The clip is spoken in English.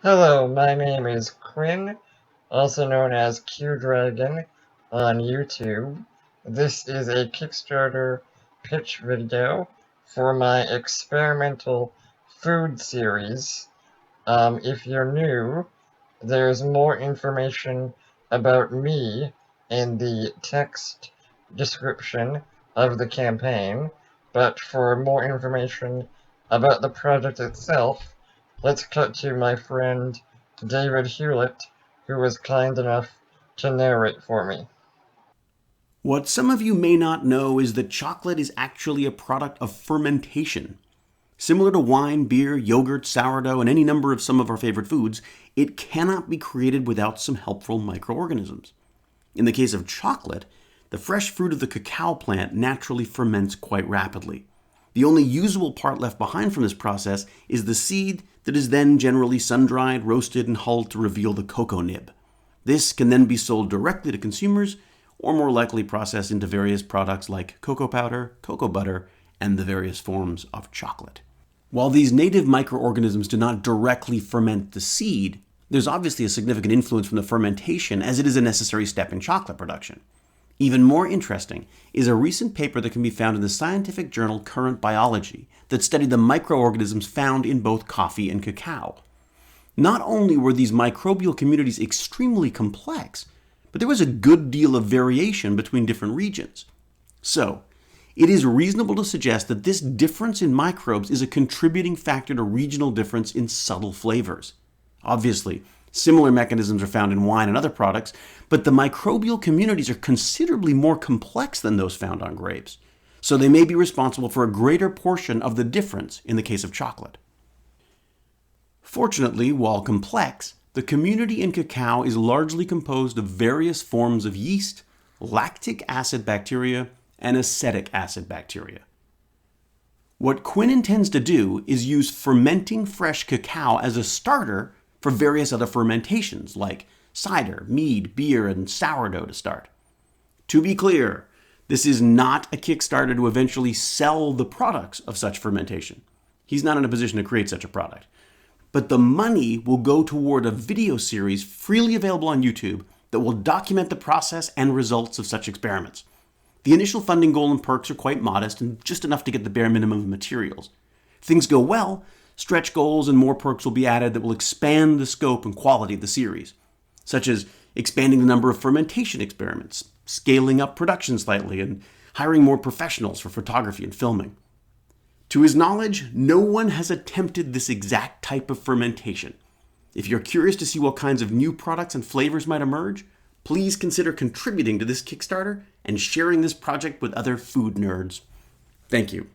Hello, my name is Quinn, also known as Q-Dragon on YouTube. This is a Kickstarter pitch video for my experimental food series. If you're new, there's more information about me in the text description of the campaign, but for more information about the project itself, let's cut to my friend David Hewlett, who was kind enough to narrate for me. What some of you may not know is that chocolate is actually a product of fermentation. Similar to wine, beer, yogurt, sourdough, and any number of some of our favorite foods, it cannot be created without some helpful microorganisms. In the case of chocolate, the fresh fruit of the cacao plant naturally ferments quite rapidly. The only usable part left behind from this process is the seed that is then generally sun-dried, roasted, and hulled to reveal the cocoa nib. This can then be sold directly to consumers, or more likely processed into various products like cocoa powder, cocoa butter, and the various forms of chocolate. While these native microorganisms do not directly ferment the seed, there's obviously a significant influence from the fermentation, as it is a necessary step in chocolate production. Even more interesting is a recent paper that can be found in the scientific journal Current Biology that studied the microorganisms found in both coffee and cacao. Not only were these microbial communities extremely complex, but there was a good deal of variation between different regions. So, it is reasonable to suggest that this difference in microbes is a contributing factor to regional difference in subtle flavors. Obviously, similar mechanisms are found in wine and other products, but the microbial communities are considerably more complex than those found on grapes, so they may be responsible for a greater portion of the difference in the case of chocolate. Fortunately, while complex, the community in cacao is largely composed of various forms of yeast, lactic acid bacteria, and acetic acid bacteria. What Quinn intends to do is use fermenting fresh cacao as a starter for various other fermentations like cider, mead, beer, and sourdough to start. To be clear, this is not a Kickstarter to eventually sell the products of such fermentation. He's not in a position to create such a product. But the money will go toward a video series freely available on YouTube that will document the process and results of such experiments. The initial funding goal and perks are quite modest and just enough to get the bare minimum of materials. If things go well, stretch goals and more perks will be added that will expand the scope and quality of the series, such as expanding the number of fermentation experiments, scaling up production slightly, and hiring more professionals for photography and filming. To his knowledge, no one has attempted this exact type of fermentation. If you're curious to see what kinds of new products and flavors might emerge, please consider contributing to this Kickstarter and sharing this project with other food nerds. Thank you.